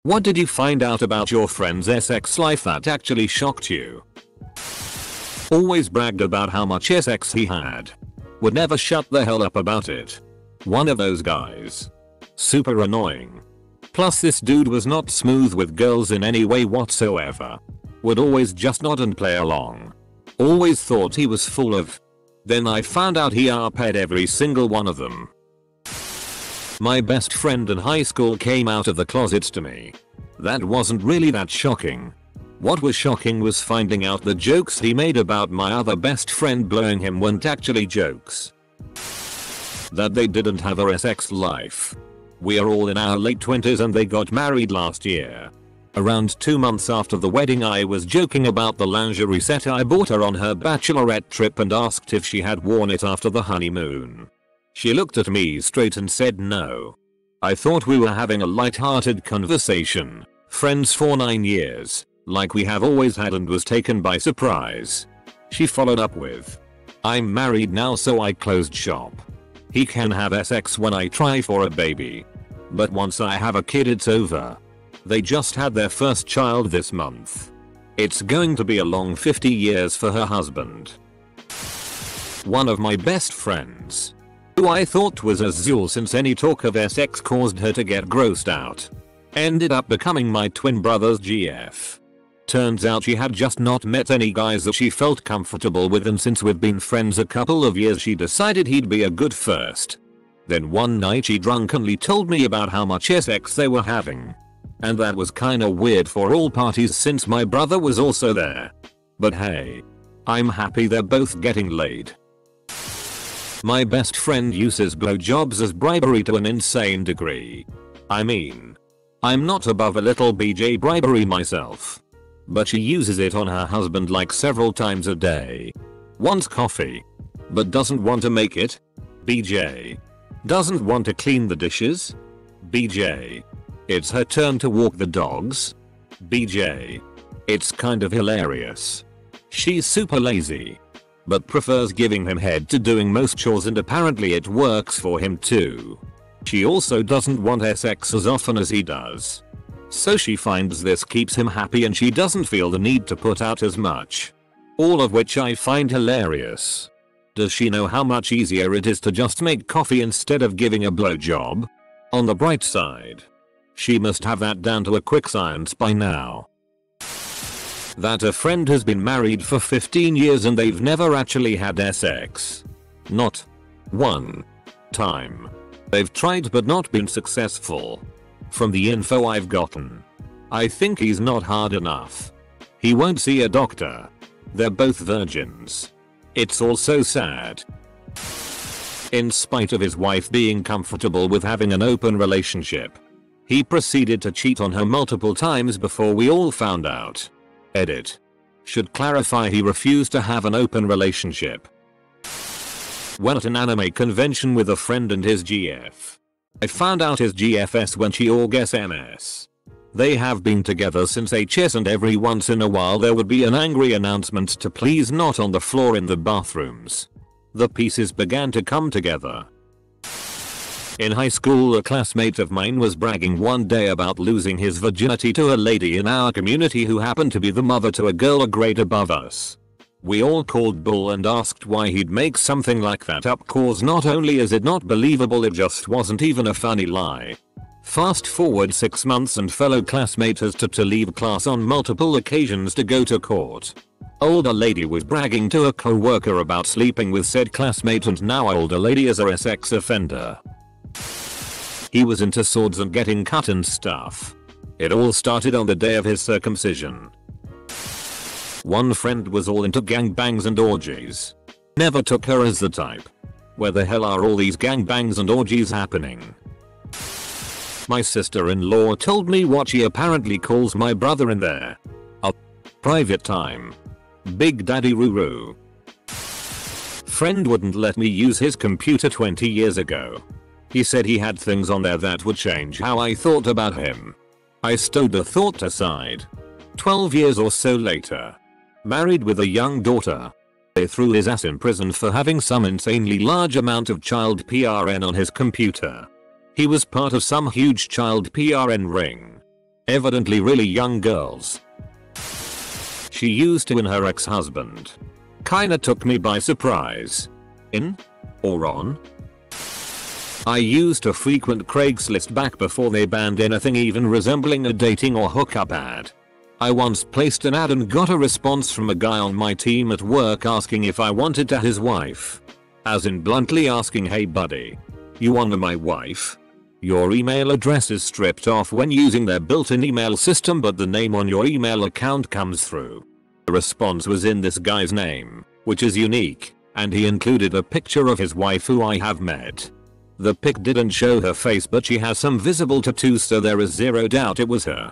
What did you find out about your friend's sex life that actually shocked you? Always bragged about how much sex he had. Would never shut the hell up about it. One of those guys. Super annoying. Plus this dude was not smooth with girls in any way whatsoever. Would always just nod and play along. Always thought he was full of. Then I found out he arped every single one of them. My best friend in high school came out of the closets to me. That wasn't really that shocking. What was shocking was finding out the jokes he made about my other best friend blowing him weren't actually jokes. That they didn't have a sex life. We are all in our late 20s and they got married last year. Around 2 months after the wedding I was joking about the lingerie set I bought her on her bachelorette trip and asked if she had worn it after the honeymoon. She looked at me straight and said no. I thought we were having a light-hearted conversation, friends for 9 years, like we have always had, and was taken by surprise. She followed up with, "I'm married now so I closed shop. He can have sex when I try for a baby. But once I have a kid it's over." They just had their first child this month. It's going to be a long 50 years for her husband. One of my best friends, who I thought was Azul since any talk of sex caused her to get grossed out, ended up becoming my twin brother's GF. Turns out she had just not met any guys that she felt comfortable with, and since we've been friends a couple of years she decided he'd be a good first. Then one night she drunkenly told me about how much sex they were having. And that was kinda weird for all parties since my brother was also there. But hey, I'm happy they're both getting laid. My best friend uses blowjobs as bribery to an insane degree. I mean, I'm not above a little BJ bribery myself. But she uses it on her husband like several times a day. Wants coffee, but doesn't want to make it. BJ. Doesn't want to clean the dishes. BJ. It's her turn to walk the dogs. BJ. It's kind of hilarious. She's super lazy, but prefers giving him head to doing most chores, and apparently it works for him too. She also doesn't want sex as often as he does. So she finds this keeps him happy and she doesn't feel the need to put out as much. All of which I find hilarious. Does she know how much easier it is to just make coffee instead of giving a blowjob? On the bright side, she must have that down to a quick science by now. That a friend has been married for 15 years and they've never actually had sex. Not one time. They've tried but not been successful. From the info I've gotten, I think he's not hard enough. He won't see a doctor. They're both virgins. It's all so sad. In spite of his wife being comfortable with having an open relationship, he proceeded to cheat on her multiple times before we all found out. Edit. Should clarify he refused to have an open relationship. When at an anime convention with a friend and his GF, I found out his GFS when she orgs MS. They have been together since HS, and every once in a while there would be an angry announcement to please not on the floor in the bathrooms. The pieces began to come together. In high school, a classmate of mine was bragging one day about losing his virginity to a lady in our community who happened to be the mother to a girl a grade above us. We all called bull and asked why he'd make something like that up, cause not only is it not believable, it just wasn't even a funny lie. Fast forward 6 months and fellow classmate has to leave class on multiple occasions to go to court. Older lady was bragging to a co-worker about sleeping with said classmate, and now older lady is a sex offender. He was into swords and getting cut and stuff. It all started on the day of his circumcision. One friend was all into gangbangs and orgies. Never took her as the type. Where the hell are all these gangbangs and orgies happening? My sister-in-law told me what she apparently calls my brother in there. A private time. Big Daddy Ruru. Friend wouldn't let me use his computer 20 years ago. He said he had things on there that would change how I thought about him. I stowed the thought aside. 12 years or so later, married with a young daughter, they threw his ass in prison for having some insanely large amount of child PRN on his computer. He was part of some huge child PRN ring. Evidently really young girls. She used to win her ex-husband. Kinda took me by surprise. In? Or on? I used to frequent Craigslist back before they banned anything even resembling a dating or hookup ad. I once placed an ad and got a response from a guy on my team at work asking if I wanted to his wife. As in bluntly asking, hey buddy, you wanna my wife? Your email address is stripped off when using their built-in email system, but the name on your email account comes through. The response was in this guy's name, which is unique, and he included a picture of his wife who I have met. The pic didn't show her face, but she has some visible tattoos, so there is zero doubt it was her.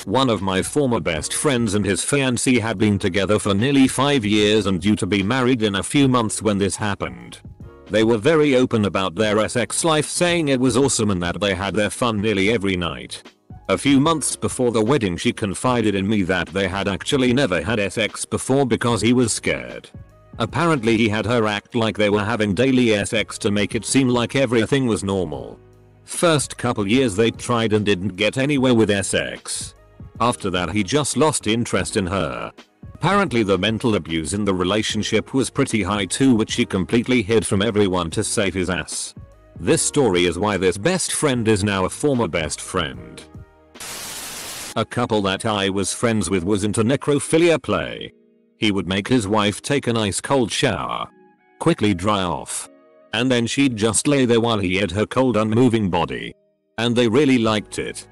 One of my former best friends and his fiancée had been together for nearly 5 years and due to be married in a few months when this happened. They were very open about their sex life, saying it was awesome and that they had their fun nearly every night. A few months before the wedding, she confided in me that they had actually never had sex before because he was scared. Apparently he had her act like they were having daily sex to make it seem like everything was normal. First couple years they tried and didn't get anywhere with sex. After that he just lost interest in her. Apparently the mental abuse in the relationship was pretty high too, which he completely hid from everyone to save his ass. This story is why this best friend is now a former best friend. A couple that I was friends with was into necrophilia play. He would make his wife take an ice cold shower, quickly dry off, and then she'd just lay there while he ate her cold unmoving body. And they really liked it.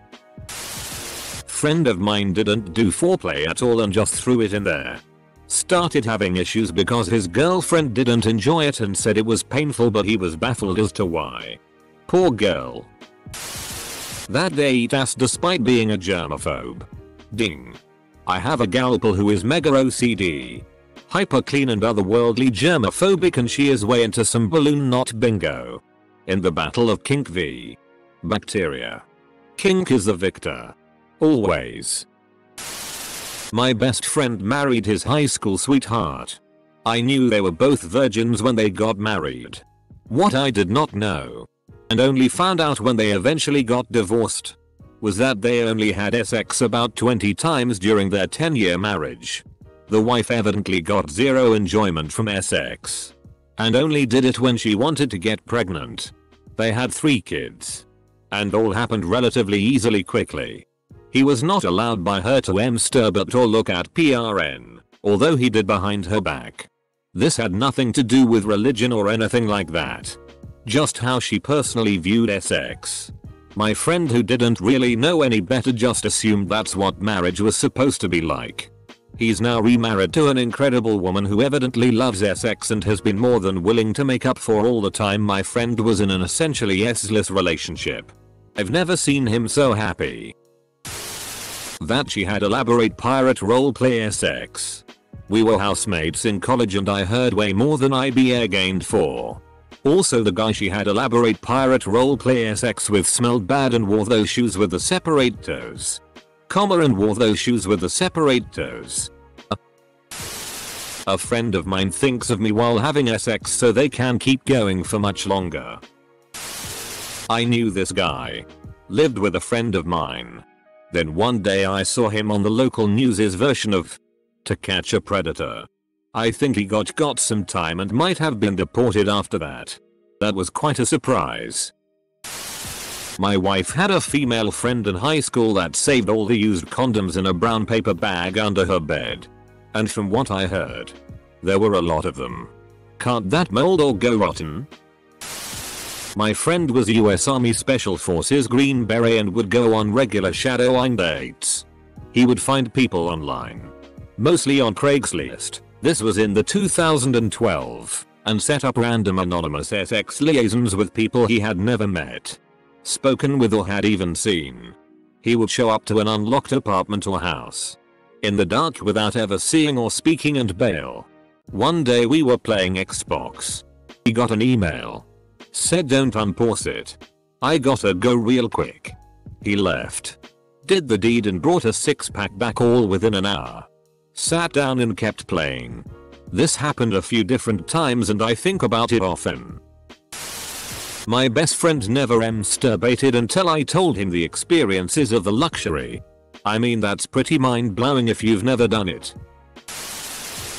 Friend of mine didn't do foreplay at all and just threw it in there. Started having issues because his girlfriend didn't enjoy it and said it was painful, but he was baffled as to why. Poor girl. That day ate ass despite being a germaphobe. Ding. I have a galpal who is mega OCD, hyper clean and otherworldly germophobic, and she is way into some balloon knot bingo. In the battle of kink v bacteria, kink is the victor. Always. My best friend married his high school sweetheart. I knew they were both virgins when they got married. What I did not know, and only found out when they eventually got divorced, was that they only had sex about 20 times during their 10-year marriage. The wife evidently got zero enjoyment from sex, and only did it when she wanted to get pregnant. They had 3 kids, and all happened relatively easily quickly. He was not allowed by her to masturbate or look at PRN, although he did behind her back. This had nothing to do with religion or anything like that. Just how she personally viewed sex. My friend, who didn't really know any better, just assumed that's what marriage was supposed to be like. He's now remarried to an incredible woman who evidently loves sex and has been more than willing to make up for all the time my friend was in an essentially S-less relationship. I've never seen him so happy. That she had elaborate pirate roleplay sex. We were housemates in college and I heard way more than I'd be air-gained for. Also, the guy she had elaborate pirate roleplay sex with smelled bad and wore those shoes with the separate toes. And wore those shoes with the separate toes. A friend of mine thinks of me while having sex so they can keep going for much longer. I knew this guy. Lived with a friend of mine. Then one day I saw him on the local news's version of To Catch a Predator. I think he got some time and might have been deported after that. That was quite a surprise. My wife had a female friend in high school that saved all the used condoms in a brown paper bag under her bed. And from what I heard, there were a lot of them. Can't that mold or go rotten? My friend was US Army Special Forces Green Beret and would go on regular shadowing dates. He would find people online, mostly on Craigslist. This was in the 2012, and set up random anonymous sex liaisons with people he had never met, spoken with, or had even seen. He would show up to an unlocked apartment or house in the dark without ever seeing or speaking and bail. One day we were playing Xbox. He got an email. Said don't unpause it. I gotta go real quick. He left. Did the deed and brought a 6-pack back all within an hour. Sat down and kept playing. This happened a few different times and I think about it often. My best friend never masturbated until I told him the experiences of the luxury. I mean, that's pretty mind-blowing if you've never done it.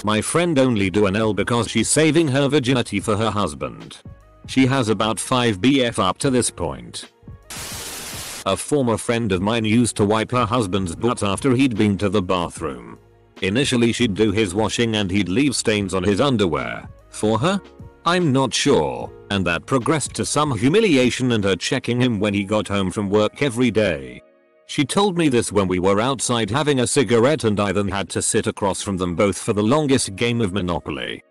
My friend only do an L because she's saving her virginity for her husband. She has about 5 BF up to this point. A former friend of mine used to wipe her husband's butt after he'd been to the bathroom. Initially she'd do his washing and he'd leave stains on his underwear. For her? I'm not sure, and that progressed to some humiliation and her checking him when he got home from work every day. She told me this when we were outside having a cigarette and I then had to sit across from them both for the longest game of Monopoly.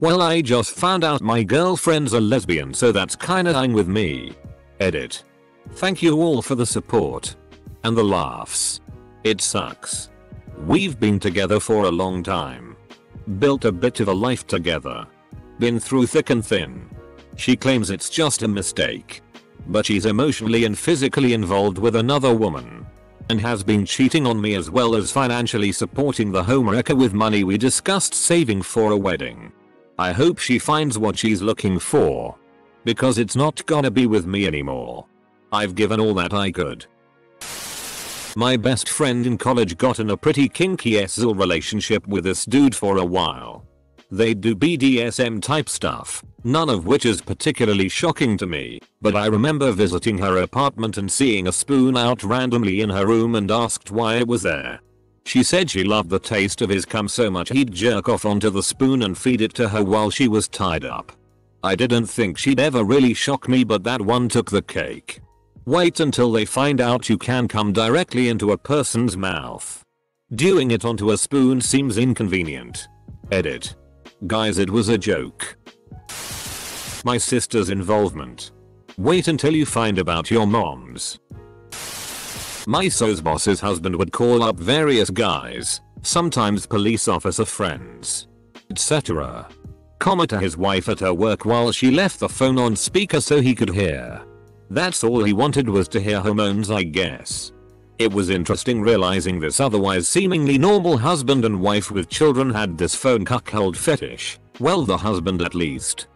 Well, I just found out my girlfriend's a lesbian, so that's kinda fine with me. Edit. Thank you all for the support. And the laughs. It sucks. We've been together for a long time. Built a bit of a life together. Been through thick and thin. She claims it's just a mistake. But she's emotionally and physically involved with another woman. And has been cheating on me as well as financially supporting the homewrecker with money we discussed saving for a wedding. I hope she finds what she's looking for. Because it's not gonna be with me anymore. I've given all that I could. My best friend in college got in a pretty kinky SL relationship with this dude for a while. They do BDSM type stuff, none of which is particularly shocking to me, but I remember visiting her apartment and seeing a spoon out randomly in her room and asked why it was there. She said she loved the taste of his cum so much he'd jerk off onto the spoon and feed it to her while she was tied up. I didn't think she'd ever really shock me, but that one took the cake. Wait until they find out you can come directly into a person's mouth. Doing it onto a spoon seems inconvenient. Edit. Guys, it was a joke. My sister's involvement. Wait until you find about your mom's. My so's boss's husband would call up various guys, sometimes police officer friends, etc. To his wife at her work while she left the phone on speaker so he could hear. That's all he wanted, was to hear her moans, I guess. It was interesting realizing this otherwise seemingly normal husband and wife with children had this phone cuckold fetish. Well, the husband at least.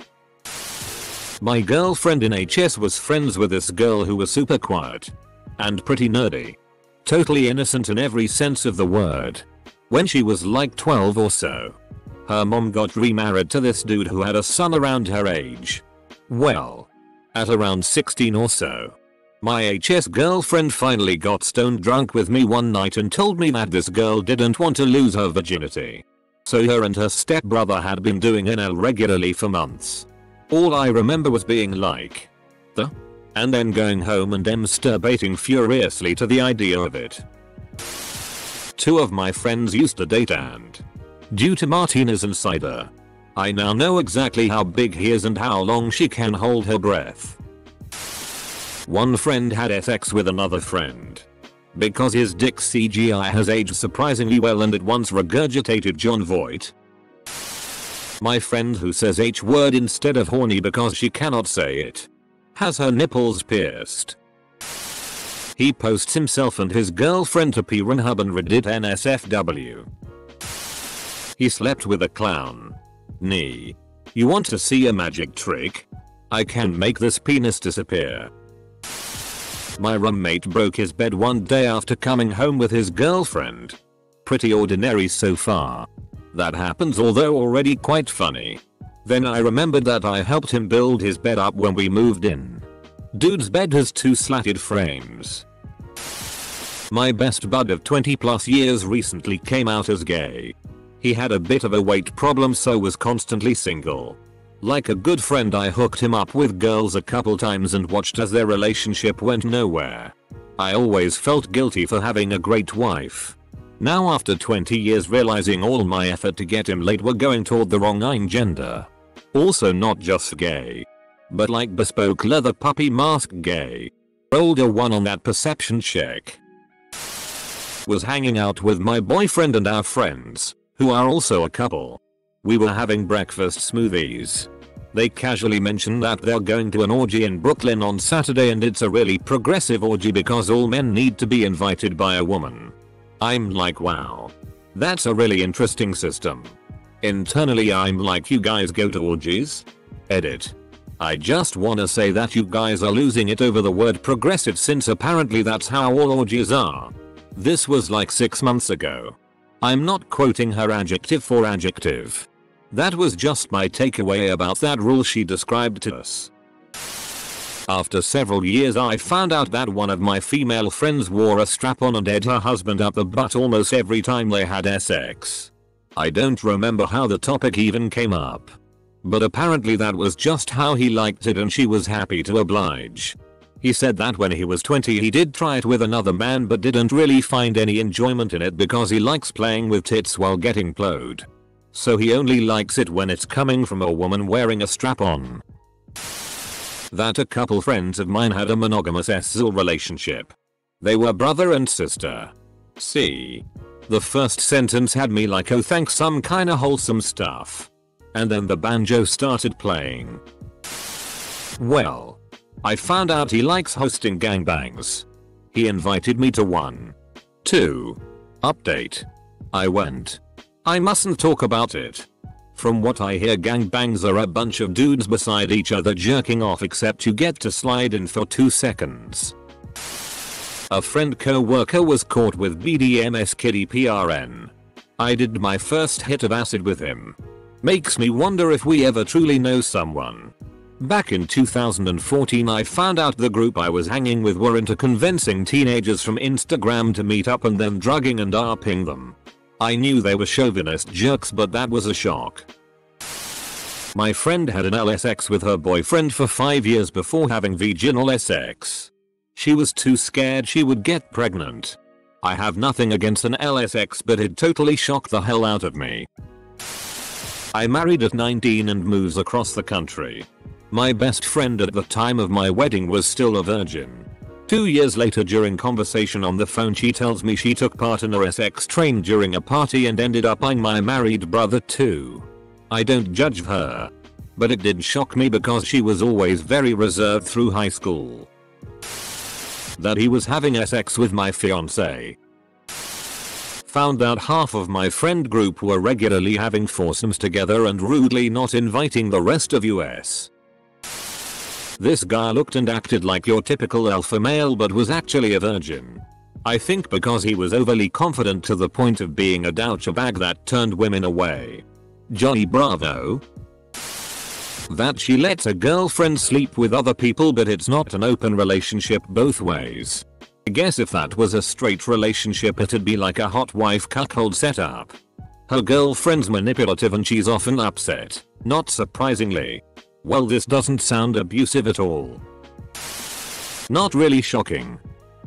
My girlfriend in HS was friends with this girl who was super quiet. And pretty nerdy. Totally innocent in every sense of the word. When she was like 12 or so, her mom got remarried to this dude who had a son around her age. Well, at around 16 or so. My HS girlfriend finally got stoned drunk with me one night and told me that this girl didn't want to lose her virginity. So her and her stepbrother had been doing NL regularly for months. All I remember was being like, the? And then going home and masturbating furiously to the idea of it. Two of my friends used to date, and due to martinis and cider, I now know exactly how big he is and how long she can hold her breath. One friend had sex with another friend. Because his dick CGI has aged surprisingly well and it once regurgitated Jon Voight. My friend who says H word instead of horny because she cannot say it has her nipples pierced. He posts himself and his girlfriend to Pornhub and Reddit NSFW. He slept with a clown. Nee. You want to see a magic trick? I can make this penis disappear. My roommate broke his bed one day after coming home with his girlfriend. Pretty ordinary so far. That happens, although already quite funny. Then I remembered that I helped him build his bed up when we moved in. Dude's bed has 2 slatted frames. My best bud of 20 plus years recently came out as gay. He had a bit of a weight problem, so was constantly single. Like a good friend, I hooked him up with girls a couple times and watched as their relationship went nowhere. I always felt guilty for having a great wife. Now after 20 years realizing all my effort to get him laid were going toward the wrong gender. Also not just gay, but like bespoke leather puppy mask gay. Older one on that perception check. Was hanging out with my boyfriend and our friends, who are also a couple. We were having breakfast smoothies. They casually mentioned that they're going to an orgy in Brooklyn on Saturday and it's a really progressive orgy because all men need to be invited by a woman. I'm like, wow. That's a really interesting system. Internally I'm like, you guys go to orgies? Edit. I just wanna say that you guys are losing it over the word progressive, since apparently that's how all orgies are. This was like 6 months ago. I'm not quoting her adjective for adjective. That was just my takeaway about that rule she described to us. After several years I found out that one of my female friends wore a strap-on and ate her husband up the butt almost every time they had sex. I don't remember how the topic even came up. But apparently that was just how he liked it and she was happy to oblige. He said that when he was 20 he did try it with another man but didn't really find any enjoyment in it because he likes playing with tits while getting plowed. So he only likes it when it's coming from a woman wearing a strap-on. That a couple friends of mine had a monogamous SZL relationship. They were brother and sister. See? The first sentence had me like, oh thanks, some kinda wholesome stuff. And then the banjo started playing. Well, I found out he likes hosting gangbangs. He invited me to one. 2. Update. I went. I mustn't talk about it. From what I hear, gangbangs are a bunch of dudes beside each other jerking off, except you get to slide in for 2 seconds. A friend co-worker was caught with BDMS kiddie PRN. I did my first hit of acid with him. Makes me wonder if we ever truly know someone. Back in 2014 I found out the group I was hanging with were into convincing teenagers from Instagram to meet up and then drugging and ARPing them. I knew they were chauvinist jerks, but that was a shock. My friend had an LSX with her boyfriend for 5 years before having vaginal sex. She was too scared she would get pregnant. I have nothing against an LSX, but it totally shocked the hell out of me. I married at 19 and moves across the country. My best friend at the time of my wedding was still a virgin. 2 years later, during conversation on the phone, she tells me she took part in a sex train during a party and ended up eyeing my married brother too. I don't judge her. But it did shock me because she was always very reserved through high school. That he was having sex with my fiance. Found out half of my friend group were regularly having foursomes together and rudely not inviting the rest of us. This guy looked and acted like your typical alpha male but was actually a virgin. I think because he was overly confident to the point of being a douchebag that turned women away. Johnny Bravo. That she lets a girlfriend sleep with other people, but it's not an open relationship both ways. I guess if that was a straight relationship it'd be like a hot wife cuckold setup. Her girlfriend's manipulative and she's often upset, not surprisingly. Well, this doesn't sound abusive at all. Not really shocking.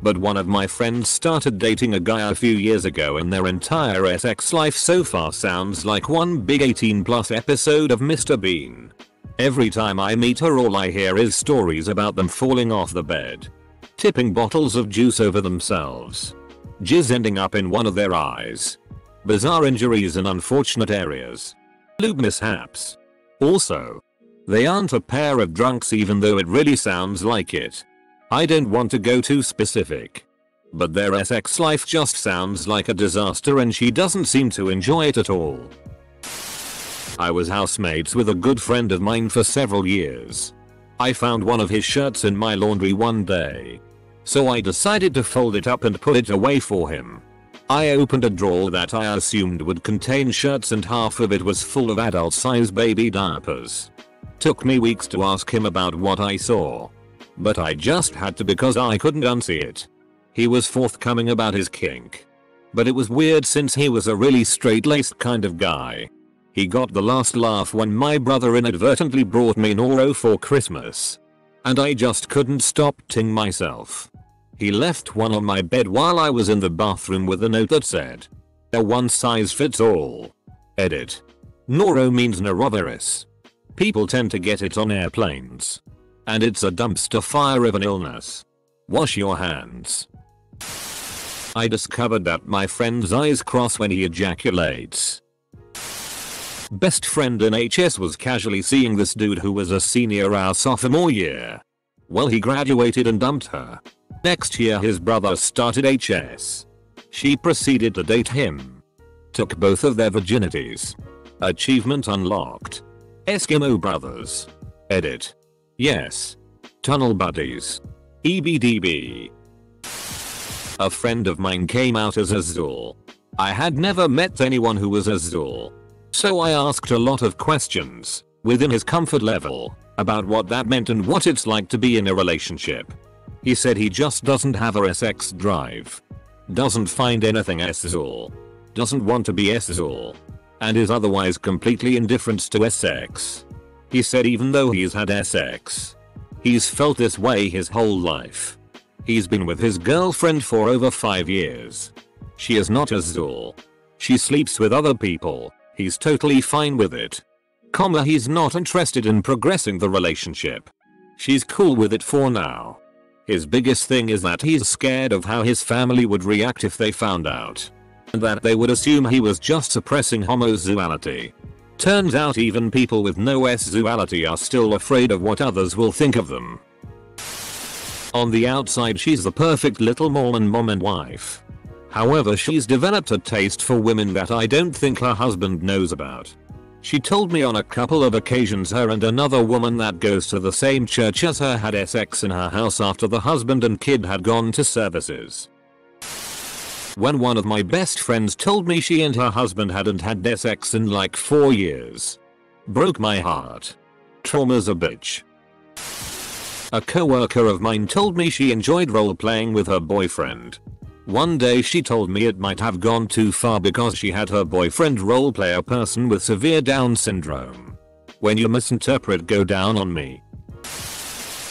But one of my friends started dating a guy a few years ago and their entire sex life so far sounds like one big 18+ episode of Mr. Bean. Every time I meet her all I hear is stories about them falling off the bed, tipping bottles of juice over themselves, jizz ending up in one of their eyes, bizarre injuries in unfortunate areas, lube mishaps. Also, they aren't a pair of drunks even though it really sounds like it. I don't want to go too specific, but their sex life just sounds like a disaster and she doesn't seem to enjoy it at all. I was housemates with a good friend of mine for several years. I found one of his shirts in my laundry one day. So I decided to fold it up and put it away for him. I opened a drawer that I assumed would contain shirts and half of it was full of adult-size baby diapers. Took me weeks to ask him about what I saw. But I just had to because I couldn't unsee it. He was forthcoming about his kink. But it was weird since he was a really straight-laced kind of guy. He got the last laugh when my brother inadvertently brought me Noro for Christmas. And I just couldn't stop ting myself. He left one on my bed while I was in the bathroom with a note that said, "A one size fits all." Edit. Noro means norovirus. People tend to get it on airplanes. And it's a dumpster fire of an illness. Wash your hands. I discovered that my friend's eyes cross when he ejaculates. Best friend in HS was casually seeing this dude who was a senior our sophomore year. Well, he graduated and dumped her. Next year his brother started HS. She proceeded to date him. Took both of their virginities. Achievement unlocked. Eskimo brothers. Edit. Yes. Tunnel buddies. EBDB. A friend of mine came out as Azul. I had never met anyone who was Azul. So I asked a lot of questions, within his comfort level, about what that meant and what it's like to be in a relationship. He said he just doesn't have a sex drive. Doesn't find anything Azul. Doesn't want to be Azul. And is otherwise completely indifferent to sex. He said even though he's had sex, he's felt this way his whole life. He's been with his girlfriend for over 5 years. She is not Azul. She sleeps with other people. He's totally fine with it. He's not interested in progressing the relationship. She's cool with it for now. His biggest thing is that he's scared of how his family would react if they found out. And that they would assume he was just suppressing homosexuality. Turns out even people with no sexuality are still afraid of what others will think of them. On the outside she's the perfect little Mormon mom and wife. However, she's developed a taste for women that I don't think her husband knows about. She told me on a couple of occasions her and another woman that goes to the same church as her had sex in her house after the husband and kid had gone to services. When one of my best friends told me she and her husband hadn't had sex in like 4 years. Broke my heart. Trauma's a bitch. A coworker of mine told me she enjoyed role-playing with her boyfriend. One day she told me it might have gone too far because she had her boyfriend roleplay a person with severe Down syndrome. When you misinterpret go down on me.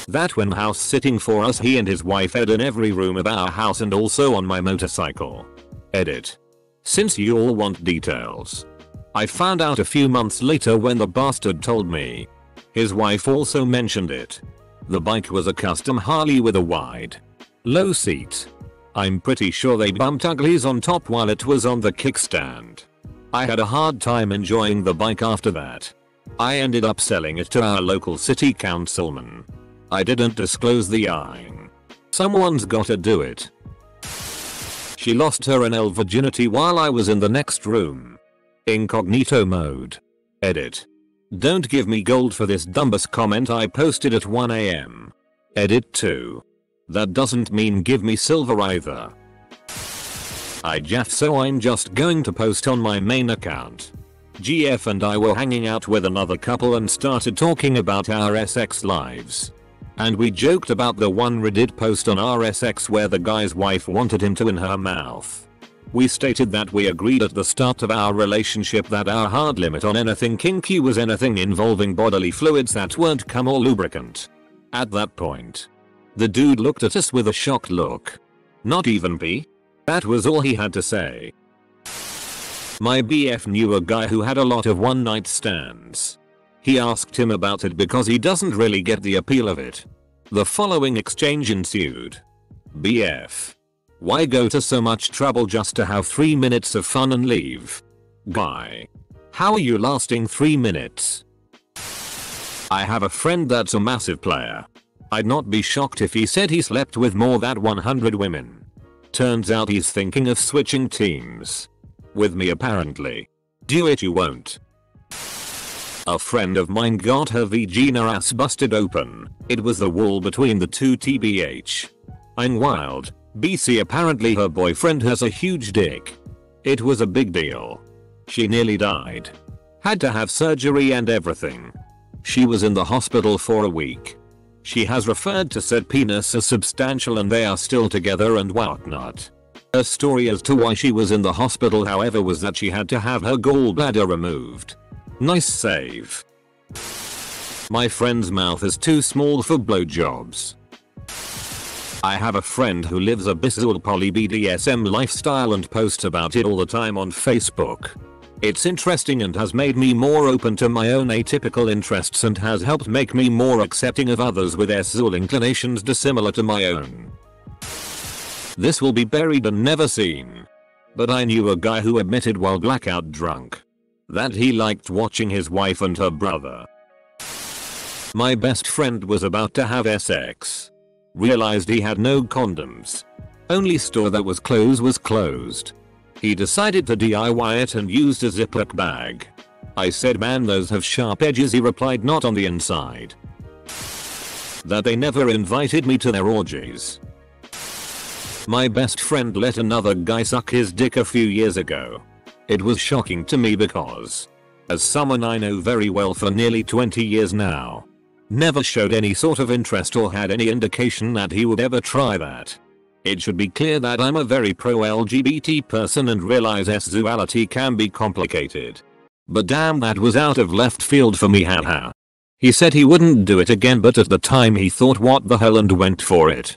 That when house sitting for us he and his wife ed in every room of our house and also on my motorcycle. Edit. Since you all want details. I found out a few months later when the bastard told me. His wife also mentioned it. The bike was a custom Harley with a wide, low seat. I'm pretty sure they bumped uglies on top while it was on the kickstand. I had a hard time enjoying the bike after that. I ended up selling it to our local city councilman. I didn't disclose the eyeing. Someone's gotta do it. She lost her NL virginity while I was in the next room. Incognito mode. Edit. Don't give me gold for this dumbest comment I posted at 1 AM. Edit 2. That doesn't mean give me silver either. I jaff so I'm just going to post on my main account. GF and I were hanging out with another couple and started talking about our sex lives. And we joked about the one Reddit post on RSX where the guy's wife wanted him to in her mouth. We stated that we agreed at the start of our relationship that our hard limit on anything kinky was anything involving bodily fluids that weren't cum or lubricant. At that point, the dude looked at us with a shocked look. Not even pee? That was all he had to say. My BF knew a guy who had a lot of one night stands. He asked him about it because he doesn't really get the appeal of it. The following exchange ensued. BF. Why go to so much trouble just to have 3 minutes of fun and leave? Guy. How are you lasting 3 minutes? I have a friend that's a massive player. I'd not be shocked if he said he slept with more than 100 women. Turns out he's thinking of switching teams. With me apparently. Do it you won't. A friend of mine got her vagina ass busted open. It was the wall between the two tbh. I'm wild. BC apparently her boyfriend has a huge dick. It was a big deal. She nearly died. Had to have surgery and everything. She was in the hospital for a week. She has referred to said penis as substantial and they are still together and whatnot. Her story as to why she was in the hospital however was that she had to have her gallbladder removed. Nice save. My friend's mouth is too small for blowjobs. I have a friend who lives a bizarre poly BDSM lifestyle and posts about it all the time on Facebook. It's interesting and has made me more open to my own atypical interests and has helped make me more accepting of others with sexual inclinations dissimilar to my own. This will be buried and never seen. But I knew a guy who admitted while blackout drunk that he liked watching his wife and her brother. My best friend was about to have sex. Realized he had no condoms. Only store that was closed. He decided to DIY it and used a Ziploc bag. I said man those have sharp edges, he replied not on the inside. that they never invited me to their orgies. My best friend let another guy suck his dick a few years ago. It was shocking to me because, as someone I know very well for nearly 20 years now, never showed any sort of interest or had any indication that he would ever try that. It should be clear that I'm a very pro-LGBT person and realize sexuality can be complicated. But damn, that was out of left field for me, haha. He said he wouldn't do it again, but at the time he thought what the hell and went for it.